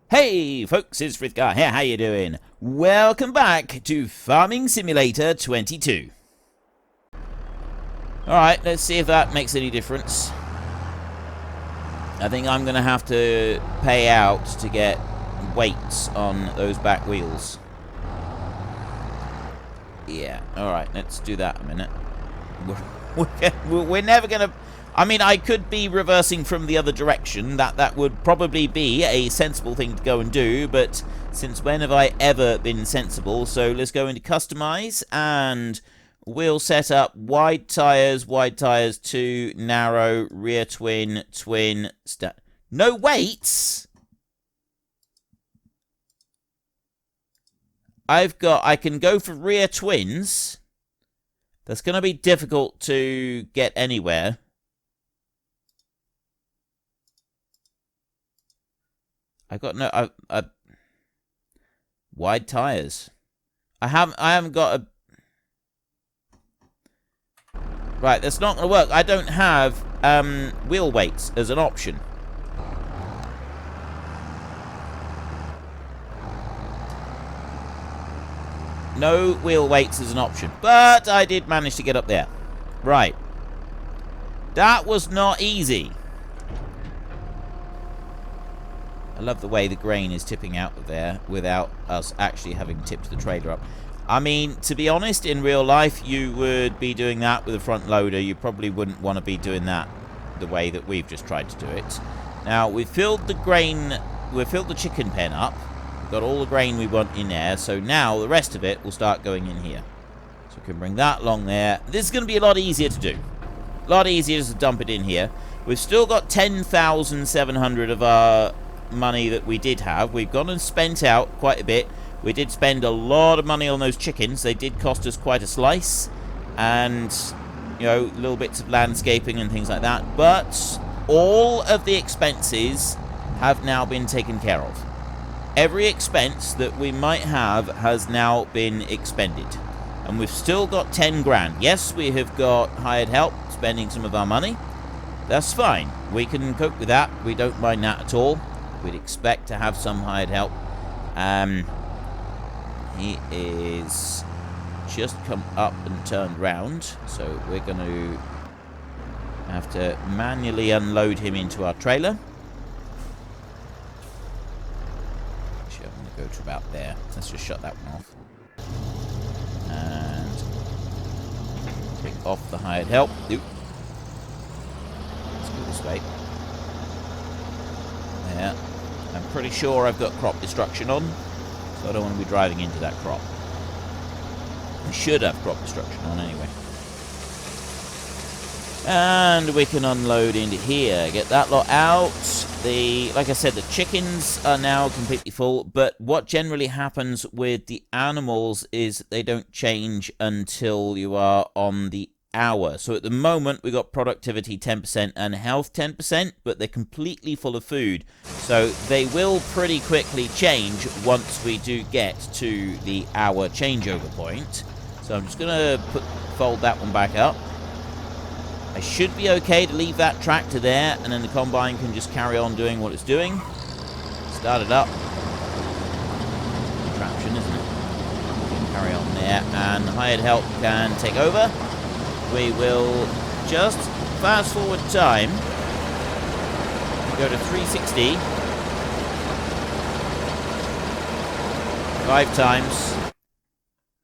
Hey folks, it's Frithgar here, how you doing? Welcome back to Farming Simulator 22. Alright, let's see if that makes any difference. I think I'm going to have to pay out to get weights on those back wheels. Yeah, alright, let's do that a minute. We're never going to... I mean, I could be reversing from the other direction. That would probably be a sensible thing to go and do, but since when have I ever been sensible? So let's go into customize, and we'll set up wide tires, 2, narrow, rear twin, no weights? I can go for rear twins. That's going to be difficult to get anywhere. I've got no wide tires. I haven't got a right. That's not going to work. I don't have wheel weights as an option. No wheel weights as an option, but I did manage to get up there. Right. That was not easy. I love the way the grain is tipping out of there without us actually having tipped the trailer up. I mean, to be honest, in real life, you would be doing that with a front loader. You probably wouldn't want to be doing that the way that we've just tried to do it. Now, we've filled the grain, we've filled the chicken pen up. We've got all the grain we want in there. So now the rest of it will start going in here. So we can bring that along there. This is going to be a lot easier to do. A lot easier to dump it in here. We've still got 10,700 of our money that we did have. We've gone and spent out quite a bit. We did spend a lot of money on those chickens. They did cost us quite a slice, and you know, little bits of landscaping and things like that, but all of the expenses have now been taken care of. Every expense that we might have has now been expended, and we've still got 10 grand. Yes, we have got hired help spending some of our money. That's fine. We can cope with that. We don't mind that at all. We'd expect to have some hired help. He is just come up and turned round, so we're going to have to manually unload him into our trailer. Actually, I'm going to go to about there. Let's just shut that one off. And take off the hired help. Oop. Let's go this way. There. I'm pretty sure I've got crop destruction on, so I don't want to be driving into that crop. I should have crop destruction on anyway. And we can unload into here. Get that lot out. Like I said, the chickens are now completely full, but what generally happens with the animals is they don't change until you are on the hour. So at the moment we got productivity 10% and health 10%, but they're completely full of food, so they will pretty quickly change once we do get to the hour changeover point. So I'm just gonna fold that one back up. I should be okay to leave that tractor there, and then the combine can just carry on doing what it's doing. Start it up. Traction, isn't it? We can carry on there, and hired help can take over. We will just fast forward time. Go to 360. 5 times.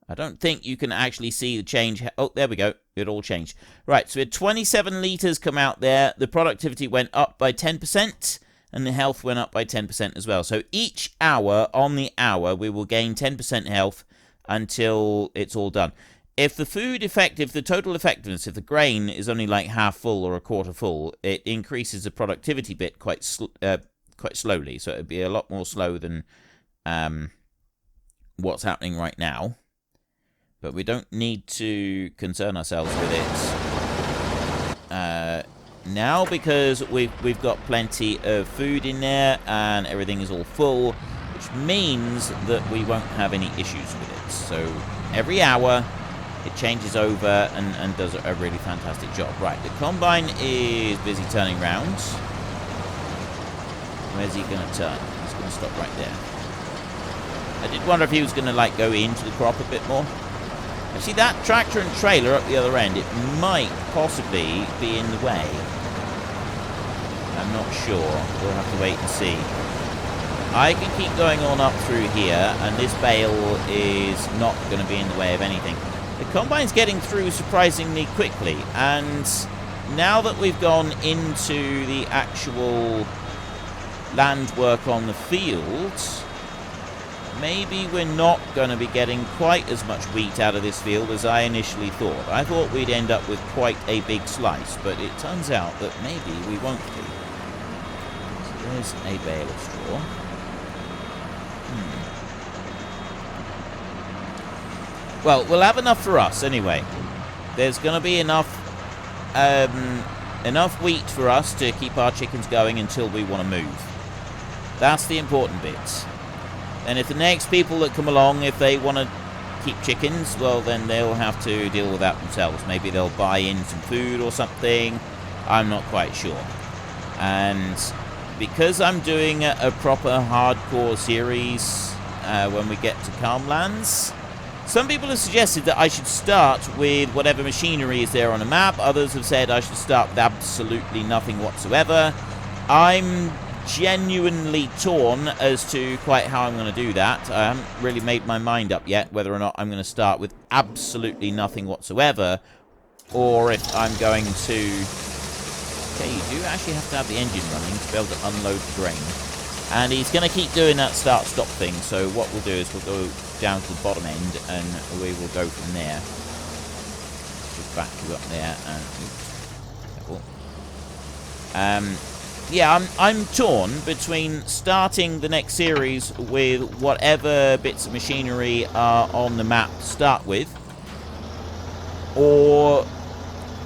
I don't think you can actually see the change. Oh, there we go. It all changed. Right, so we had 27 litres come out there. The productivity went up by 10%, and the health went up by 10% as well. So each hour, on the hour, we will gain 10% health until it's all done. If the the total effectiveness, if the grain is only like half full or a quarter full, it increases the productivity bit quite slowly. So it would be a lot more slow than what's happening right now. But we don't need to concern ourselves with it now, because we've got plenty of food in there and everything is all full, which means that we won't have any issues with it. So every hour it changes over and does a really fantastic job. Right, the combine is busy turning round. Where's he going to turn? He's going to to stop right there. I did wonder if he was going to, like, go into the crop a bit more. Actually, that tractor and trailer up the other end, it might possibly be in the way. I'm not sure. We'll have to wait and see. I can keep going on up through here, and this bale is not going to be in the way of anything. The combine's getting through surprisingly quickly, and now that we've gone into the actual land work on the field, maybe we're not going to be getting quite as much wheat out of this field as I initially thought. I thought we'd end up with quite a big slice, but it turns out that maybe we won't be. So there's a bale of straw. Well, we'll have enough for us anyway. There's going to be enough wheat for us to keep our chickens going until we want to move. That's the important bit. And if the next people that come along, if they want to keep chickens, well, then they'll have to deal with that themselves. Maybe they'll buy in some food or something. I'm not quite sure. And because I'm doing a proper hardcore series when we get to Calm Lands, some people have suggested that I should start with whatever machinery is there on a map. Others have said I should start with absolutely nothing whatsoever. I'm genuinely torn as to quite how I'm going to do that. I haven't really made my mind up yet whether or not I'm going to start with absolutely nothing whatsoever, or if I'm going to... Okay, you do actually have to have the engine running to be able to unload the grain. And he's going to keep doing that start-stop thing, so what we'll do is we'll go down to the bottom end and we will go from there. Just back you up there and... Cool. Yeah, I'm torn between starting the next series with whatever bits of machinery are on the map to start with, or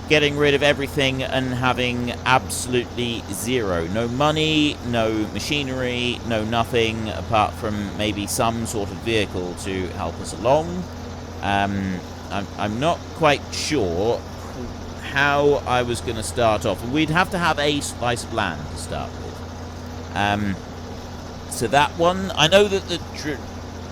getting rid of everything and having absolutely zero. No money, no machinery, no nothing, apart from maybe some sort of vehicle to help us along. I'm not quite sure how I was going to start off. We'd have to have a slice of land to start with. So that one, I know that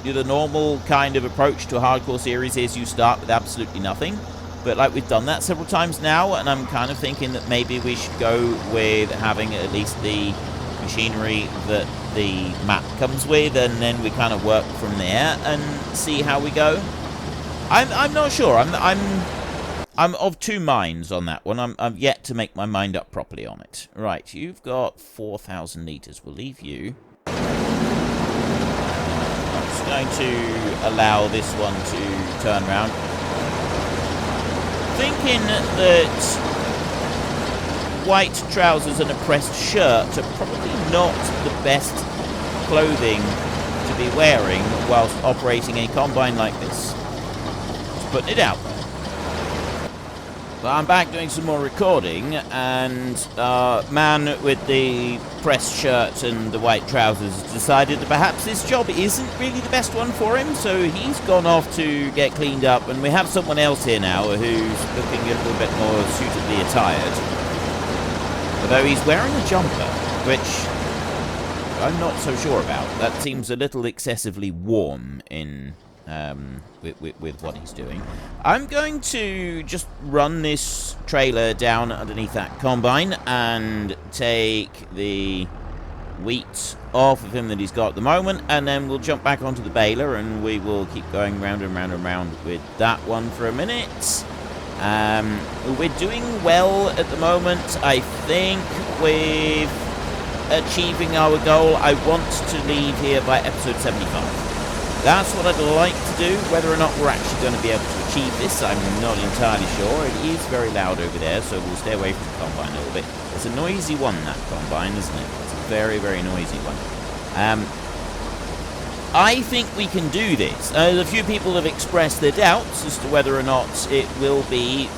the normal kind of approach to a hardcore series is you start with absolutely nothing, but like we've done that several times now, and I'm kind of thinking that maybe we should go with having at least the machinery that the map comes with, and then we kind of work from there and see how we go. I'm not sure. I'm of two minds on that one. I'm yet to make my mind up properly on it. Right, you've got 4,000 litres. We'll leave you. I'm just going to allow this one to turn around. Thinking that white trousers and a pressed shirt are probably not the best clothing to be wearing whilst operating a combine like this. Just putting it out there. But I'm back doing some more recording, and man with the pressed shirt and the white trousers decided that perhaps this job isn't really the best one for him, so he's gone off to get cleaned up, and we have someone else here now who's looking a little bit more suitably attired. Although he's wearing a jumper, which I'm not so sure about. That seems a little excessively warm in... with what he's doing. I'm going to just run this trailer down underneath that combine and take the wheat off of him that he's got at the moment, and then we'll jump back onto the baler and we will keep going round and round and round with that one for a minute. We're doing well at the moment, I think, with achieving our goal. I want to leave here by episode 75. That's what I'd like to do. Whether or not we're actually going to be able to achieve this, I'm not entirely sure. It is very loud over there, so we'll stay away from the combine a little bit. It's a noisy one, that combine, isn't it? It's a very, very noisy one. I think we can do this. A few people have expressed their doubts as to whether or not it will be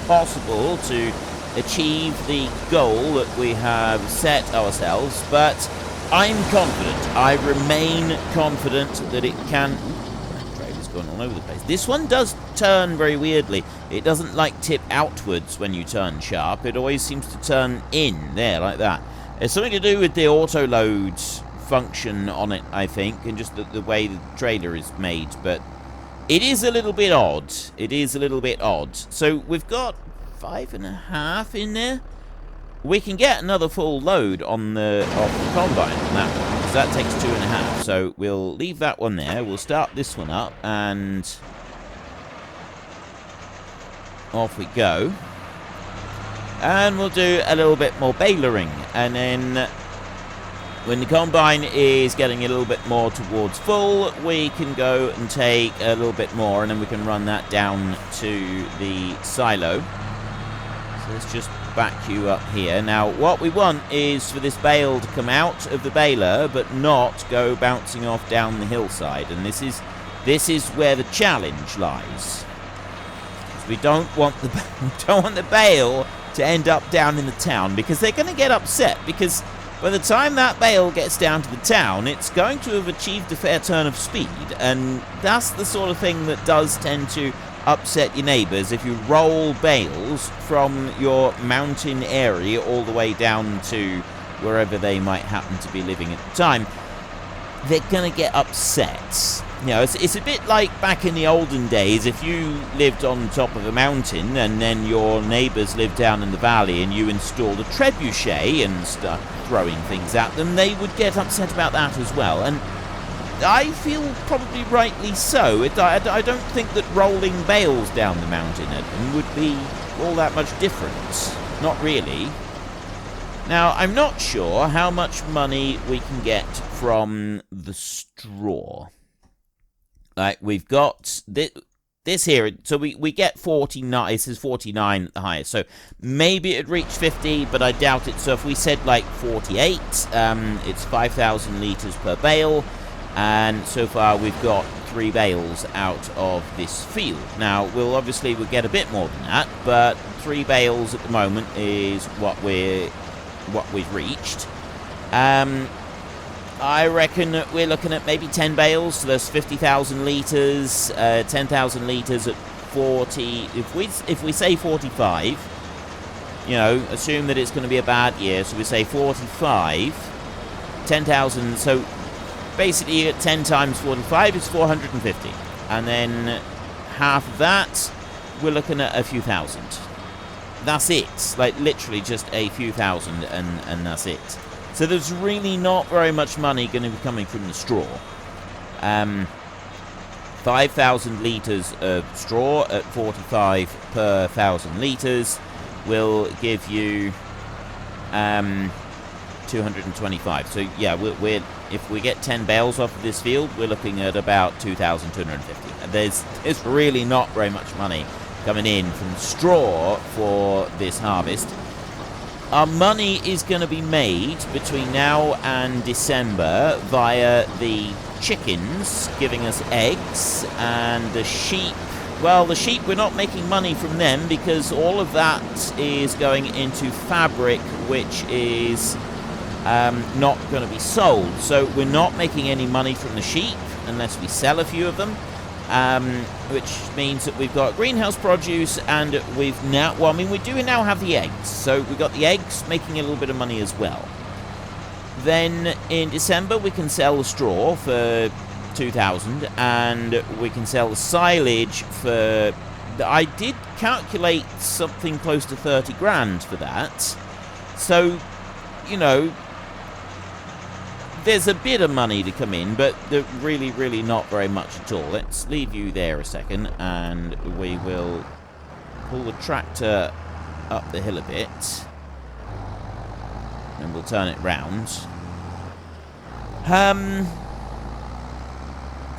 possible to achieve the goal that we have set ourselves, but I'm confident. I remain confident that it can... That trailer's going all over the place. This one does turn very weirdly. It doesn't, like, tip outwards when you turn sharp. It always seems to turn in, there, like that. It's something to do with the autoload function on it, I think, and just the way the trailer is made, but it is a little bit odd. It is a little bit odd. So we've got 5.5 in there. We can get another full load on the combine on that one, because that takes 2.5. So we'll leave that one there. We'll start this one up, and off we go. And we'll do a little bit more balering, and then when the combine is getting a little bit more towards full, we can go and take a little bit more, and then we can run that down to the silo. So let's just back you up here. Now, what we want is for this bale to come out of the baler, but not go bouncing off down the hillside. And this is where the challenge lies. We don't want the bale to end up down in the town, because they're going to get upset, because by the time that bale gets down to the town, it's going to have achieved a fair turn of speed, and that's the sort of thing that does tend to upset your neighbours if you roll bales from your mountain area all the way down to wherever they might happen to be living at the time. They're going to get upset. You know, it's a bit like back in the olden days, if you lived on top of a mountain and then your neighbours lived down in the valley and you installed a trebuchet and started throwing things at them, they would get upset about that as well. And I feel probably rightly so. I don't think that rolling bales down the mountain at them would be all that much different. Not really. Now, I'm not sure how much money we can get from the straw. Like, we've got this here, so we get 49, this is 49 at the highest, so maybe it'd reach 50, but I doubt it. So if we said like 48, it's 5,000 litres per bale, and so far we've got 3 bales out of this field. Now, we'll get a bit more than that, but 3 bales at the moment is what we've reached. I reckon that we're looking at maybe 10 bales, so there's 50,000 litres, 10,000 litres at 40. If we say 45, you know, assume that it's going to be a bad year, so we say 45, 10,000, so basically at 10 times 45 is 450, and then half of that, we're looking at a few thousand. That's it, like literally just a few thousand, and that's it. So there's really not very much money going to be coming from the straw. 5,000 litres of straw at 45 per 1,000 litres will give you 225. So yeah, if we get 10 bales off of this field, we're looking at about 2,250. And there's really not very much money coming in from straw for this harvest. Our money is going to be made between now and December via the chickens giving us eggs, and the sheep. Well, the sheep, we're not making money from them because all of that is going into fabric, which is not going to be sold. So we're not making any money from the sheep unless we sell a few of them. Which means that we've got greenhouse produce, and we've now, well, I mean, we do now have the eggs, so we've got the eggs making a little bit of money as well. Then in December we can sell the straw for 2,000, and we can sell the silage for, I did calculate something close to 30 grand for that. So, you know, there's a bit of money to come in, but really not very much at all. Let's leave you there a second, and we will pull the tractor up the hill a bit, and we'll turn it round. I'm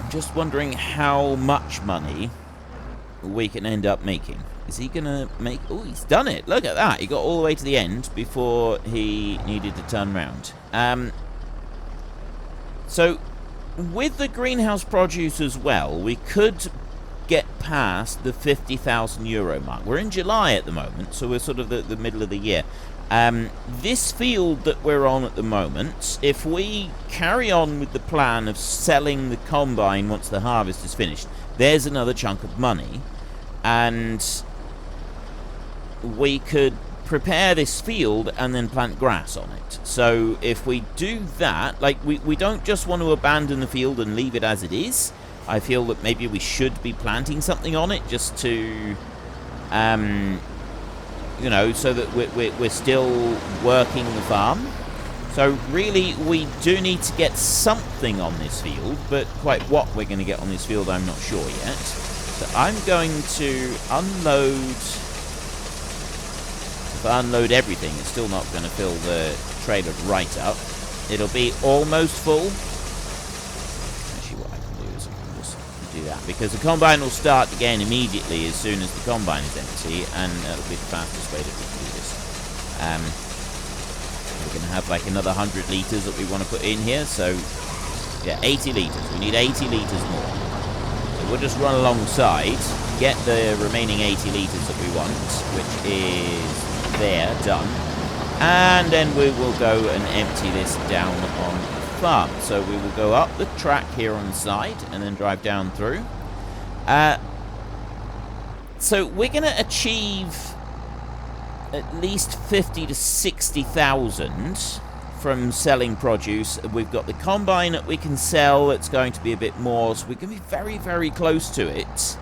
just wondering how much money we can end up making. Is he gonna make... Oh, he's done it! Look at that! He got all the way to the end before he needed to turn round. So, with the greenhouse produce as well, we could get past the €50,000 mark. We're in July at the moment, so we're sort of the middle of the year. This field that we're on at the moment, if we carry on with the plan of selling the combine once the harvest is finished, there's another chunk of money, and we could prepare this field and then plant grass on it. So if we do that, like, we don't just want to abandon the field and leave it as it is. I feel that maybe we should be planting something on it just to, you know, so that we're still working the farm. So really, we do need to get something on this field, but quite what we're going to get on this field, I'm not sure yet. So I'm going to unload. If I unload everything, it's still not going to fill the trailer right up. It'll be almost full. Actually, what I can do is I can just do that, because the combine will start again immediately as soon as the combine is empty, and that'll be the fastest way that we can do this. We're going to have like another 100 litres that we want to put in here, so yeah, 80 litres. We need 80 litres more. So we'll just run alongside, get the remaining 80 litres that we want, which is there, done, and then we will go and empty this down on the farm. So we will go up the track here on the side and then drive down through. So we're going to achieve at least 50 to 60,000 from selling produce. We've got the combine that we can sell. It's going to be a bit more, so we're going to be very, very close to it.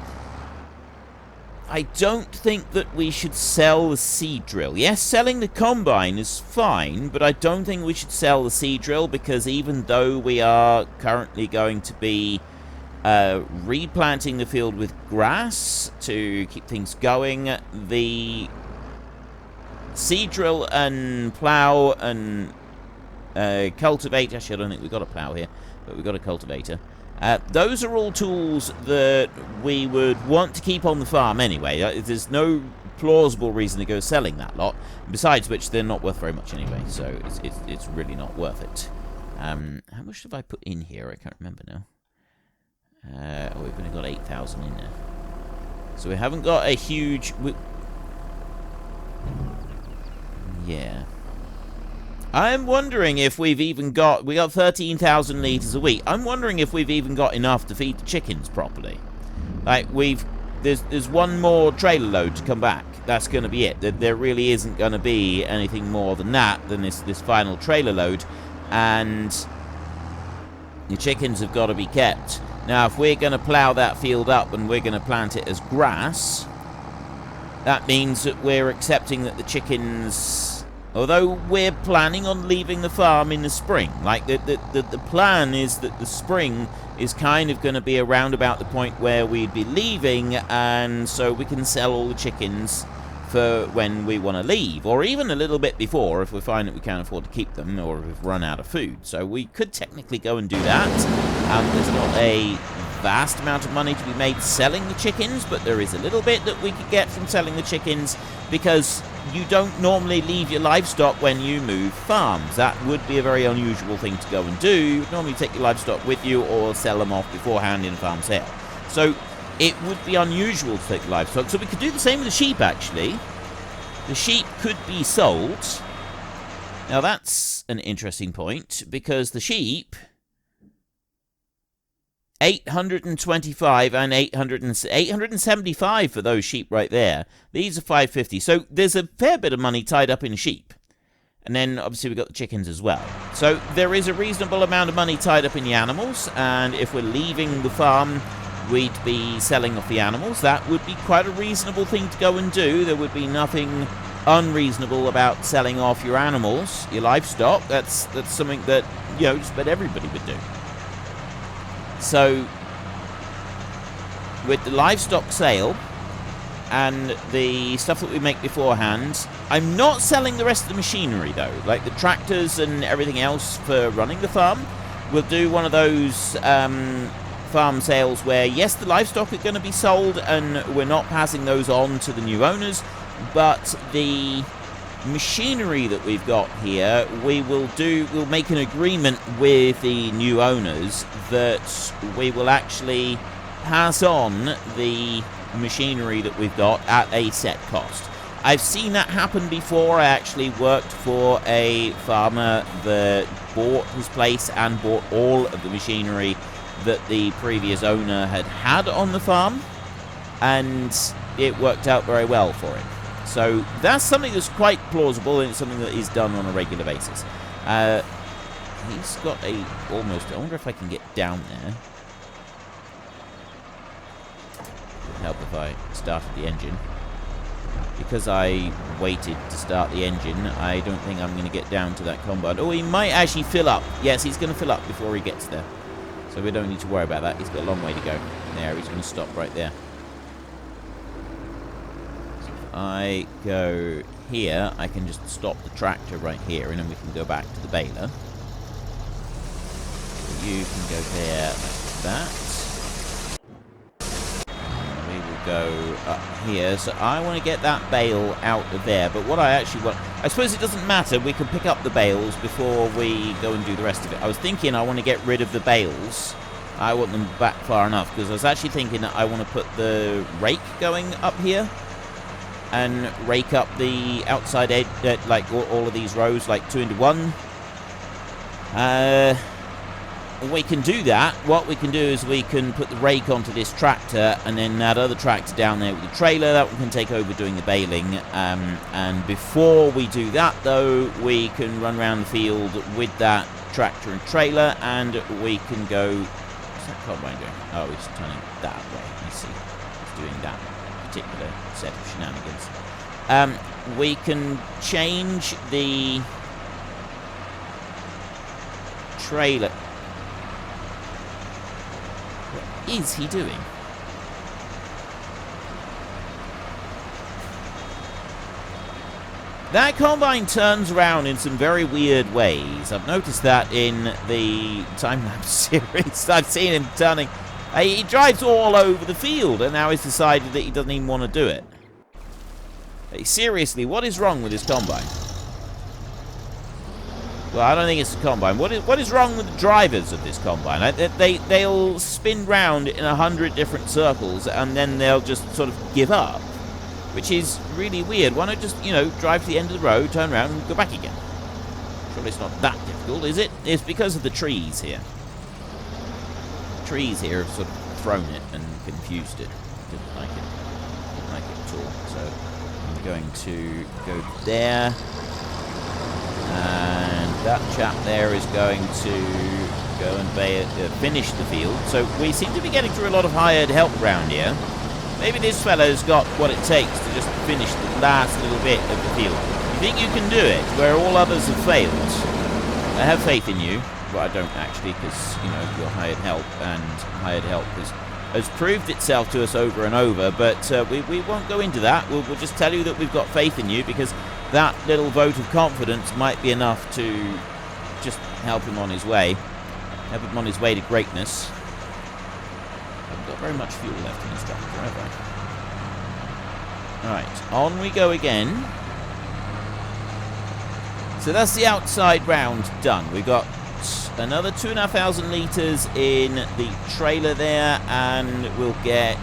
I don't think that we should sell the seed drill. Yes, selling the combine is fine, but I don't think we should sell the seed drill, because even though we are currently going to be replanting the field with grass to keep things going, the seed drill and plow and cultivate. Actually, I don't think we've got a plow here, but we've got a cultivator. Those are all tools that we would want to keep on the farm anyway. There's no plausible reason to go selling that lot. Besides which, they're not worth very much anyway, so it's really not worth it. How much have I put in here? I can't remember now. Oh, we've only got 8,000 in there. So we haven't got a huge... Yeah. I'm wondering if we've even got... We got 13,000 litres a week. I'm wondering if we've even got enough to feed the chickens properly. Like, there's one more trailer load to come back. That's going to be it. There really isn't going to be anything more than that, than this final trailer load. And the chickens have got to be kept. Now, if we're going to plough that field up and we're going to plant it as grass, that means that we're accepting that the chickens... Although we're planning on leaving the farm in the spring. Like, the plan is that the spring is kind of going to be around about the point where we'd be leaving, and so we can sell all the chickens for when we want to leave. Or even a little bit before, if we find that we can't afford to keep them, or if we've run out of food. So we could technically go and do that. There's not a vast amount of money to be made selling the chickens, but there is a little bit that we could get from selling the chickens, because you don't normally leave your livestock when you move farms. That would be a very unusual thing to go and do. You would normally take your livestock with you or sell them off beforehand in a farm sale. So it would be unusual to take the livestock. So we could do the same with the sheep, actually. The sheep could be sold. Now that's an interesting point, because the sheep... 825 and 875 for those sheep right there. These are 550. So there's a fair bit of money tied up in sheep. And then obviously we've got the chickens as well. So there is a reasonable amount of money tied up in the animals. And if we're leaving the farm, we'd be selling off the animals. That would be quite a reasonable thing to go and do. There would be nothing unreasonable about selling off your animals, your livestock. That's something that, you know, just about everybody would do. So, with the livestock sale and the stuff that we make beforehand, I'm not selling the rest of the machinery, though. Like the tractors and everything else for running the farm. We'll do one of those farm sales where, yes, the livestock are going to be sold and we're not passing those on to the new owners, but the machinery that we've got here, we'll make an agreement with the new owners that we will actually pass on the machinery that we've got at a set cost. I've seen that happen before. I actually worked for a farmer that bought his place and bought all of the machinery that the previous owner had on the farm, and it worked out very well for him. So that's something that's quite plausible, and it's something that is done on a regular basis. He's got a almost... I wonder if I can get down there. Would help if I started the engine. Because I waited to start the engine, I don't think I'm going to get down to that combine. Oh, he might actually fill up. Yes, he's going to fill up before he gets there. So we don't need to worry about that. He's got a long way to go. There, he's going to stop right there. So if I go here, I can just stop the tractor right here, and then we can go back to the baler. So you can go there like that. Go up here, so I want to get that bale out of there, but what I actually want, I suppose it doesn't matter, we can pick up the bales before we go and do the rest of it. I was thinking I want to get rid of the bales, I want them back far enough, because I was actually thinking that I want to put the rake going up here, and rake up the outside edge, like all of these rows, like 2 into 1. We can do that. What we can do is we can put the rake onto this tractor, and then that other tractor down there with the trailer, that one can take over doing the baling. And before we do that, though, we can run around the field with that tractor and trailer, and we can go... What's that combine doing? Oh, he's turning that way. I see. He's doing that particular set of shenanigans. We can change the trailer... What is he doing? That combine turns around in some very weird ways. I've noticed that in the time-lapse series. I've seen him turning. He drives all over the field, and now he's decided that he doesn't even want to do it. Hey, seriously, what is wrong with this combine? Well, I don't think it's the combine. What is wrong with the drivers of this combine? They'll spin round in 100 different circles, and then they'll just sort of give up, which is really weird. Why not just, you know, drive to the end of the road, turn around, and go back again? Surely it's not that difficult, is it? It's because of the trees here. The trees here have sort of thrown it and confused it. Didn't like it. Didn't like it at all. So I'm going to go there. And that chap there is going to go and finish the field. So we seem to be getting through a lot of hired help around here. Maybe this fella's got what it takes to just finish the last little bit of the field. You think you can do it where all others have failed? I have faith in you. Well, I don't actually, because, you know, you're hired help, and hired help has proved itself to us over and over, but we won't go into that. We'll just tell you that we've got faith in you, because that little vote of confidence might be enough to just help him on his way. Help him on his way to greatness. I haven't got very much fuel left in this tractor, have I? Alright, on we go again. So that's the outside round done. We've got another 2,500 litres in the trailer there, and we'll get...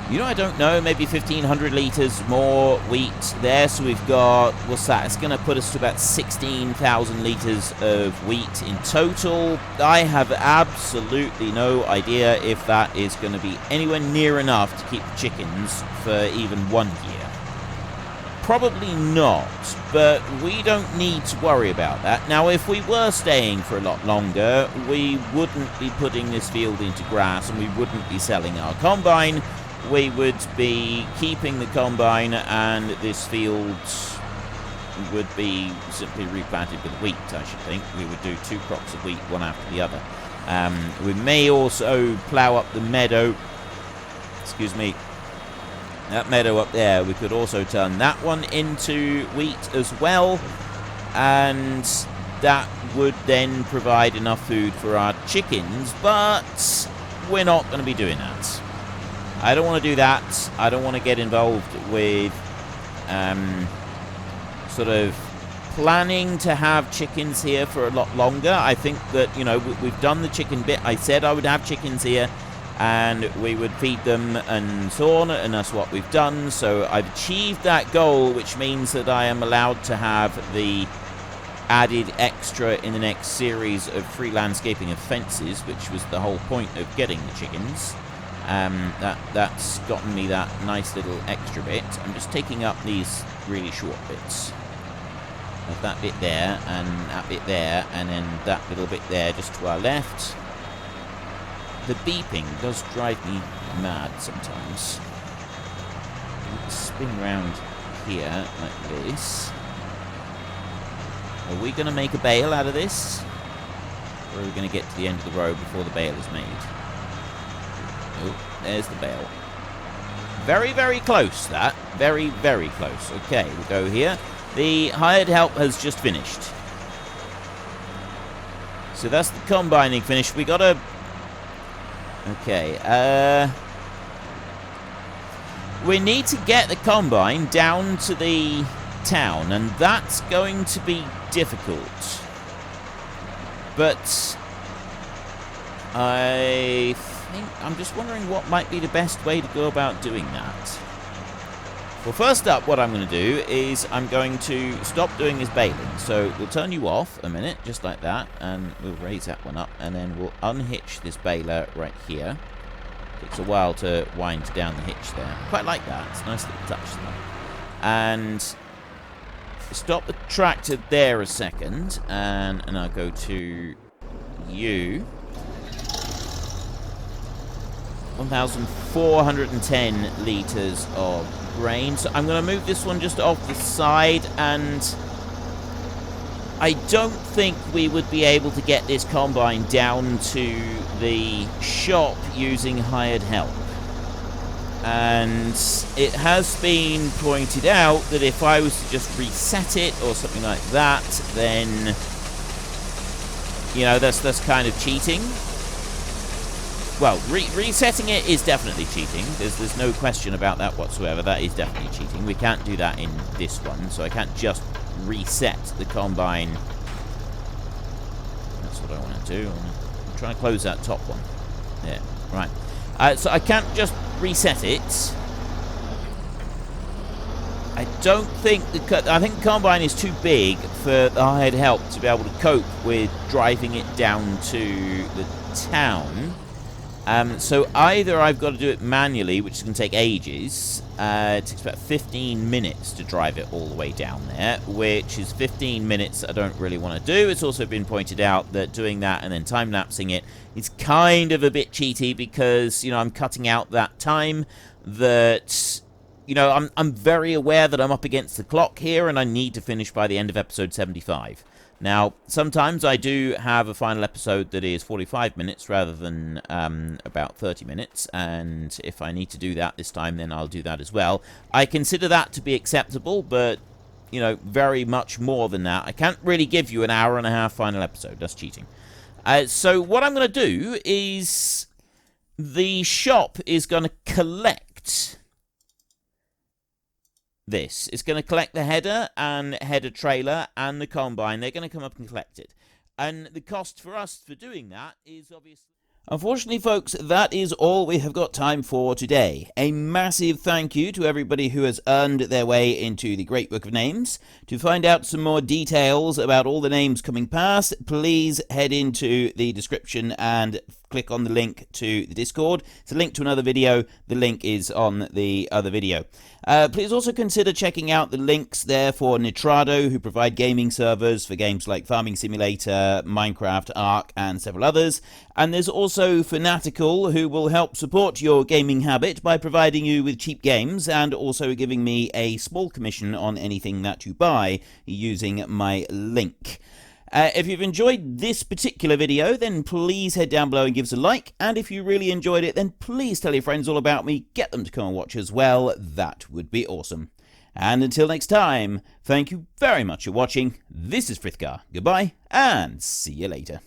You know, I don't know, maybe 1,500 litres more wheat there. So we've got, what's that? It's going to put us to about 16,000 litres of wheat in total. I have absolutely no idea if that is going to be anywhere near enough to keep the chickens for even 1 year. Probably not, but we don't need to worry about that. Now, if we were staying for a lot longer, we wouldn't be putting this field into grass, and we wouldn't be selling our combine. We would be keeping the combine, and this field would be simply replanted with wheat, I should think. We would do 2 crops of wheat, one after the other. We may also plough up the meadow. Excuse me. That meadow up there, we could also turn that one into wheat as well. And that would then provide enough food for our chickens, but we're not going to be doing that. I don't want to do that. I don't want to get involved with sort of planning to have chickens here for a lot longer. I think that, you know, we've done the chicken bit. I said I would have chickens here, and we would feed them and so on, and that's what we've done. So I've achieved that goal, which means that I am allowed to have the added extra in the next series of free landscaping of fences, which was the whole point of getting the chickens. That's gotten me that nice little extra bit. I'm just taking up these really short bits. There's that bit there, and that bit there, and then that little bit there just to our left. The beeping does drive me mad sometimes. Let's spin round here like this. Are we going to make a bale out of this? Or are we going to get to the end of the road before the bale is made? Oh, there's the bale. Very, very close, that. Very, very close. Okay, we'll go here. The hired help has just finished. So that's the combining finished. We got a... Okay, we need to get the combine down to the town, and that's going to be difficult. But I think I'm just wondering what might be the best way to go about doing that. Well, first up, what I'm going to do is I'm going to stop doing this baling. So we'll turn you off a minute, just like that, and we'll raise that one up, and then we'll unhitch this baler right here. Takes a while to wind down the hitch there. Quite like that. It's a nice little touch there. And stop the tractor there a second, and I'll go to you. 1,410 litres of grain. So I'm going to move this one just off the side, and I don't think we would be able to get this combine down to the shop using hired help. And it has been pointed out that if I was to just reset it or something like that, then, you know, that's kind of cheating. Well, resetting it is definitely cheating. There's no question about that whatsoever. That is definitely cheating. We can't do that in this one, so I can't just reset the combine. That's what I want to do. I'm trying to close that top one. There, right. So I can't just reset it. I don't think I think the combine is too big for the hired help to be able to cope with driving it down to the town. So either I've got to do it manually, which is going to take ages. It takes about 15 minutes to drive it all the way down there, which is 15 minutes I don't really want to do. It's also been pointed out that doing that and then time-lapsing it is kind of a bit cheaty because, you know, I'm cutting out that time that, you know, I'm very aware that I'm up against the clock here and I need to finish by the end of episode 75. Now, sometimes I do have a final episode that is 45 minutes rather than about 30 minutes, and if I need to do that this time, then I'll do that as well. I consider that to be acceptable, but, you know, very much more than that. I can't really give you an hour and a half final episode. That's cheating. So what I'm going to do is the shop is going to collect this. It's going to collect the header and header trailer and the combine. They're going to come up and collect it. And the cost for us for doing that is obviously... Unfortunately, folks, that is all we have got time for today. A massive thank you to everybody who has earned their way into the Great Book of Names. To find out some more details about all the names coming past, please head into the description and click on the link to the Discord. It's a link to another video. The link is on the other video. Please also consider checking out the links there for Nitrado, who provide gaming servers for games like Farming Simulator, Minecraft, Ark, and several others. And there's also Fanatical, who will help support your gaming habit by providing you with cheap games and also giving me a small commission on anything that you buy using my link. If you've enjoyed this particular video, then please head down below and give us a like. And if you really enjoyed it, then please tell your friends all about me. Get them to come and watch as well. That would be awesome. And until next time, thank you very much for watching. This is Frithgar. Goodbye, and see you later.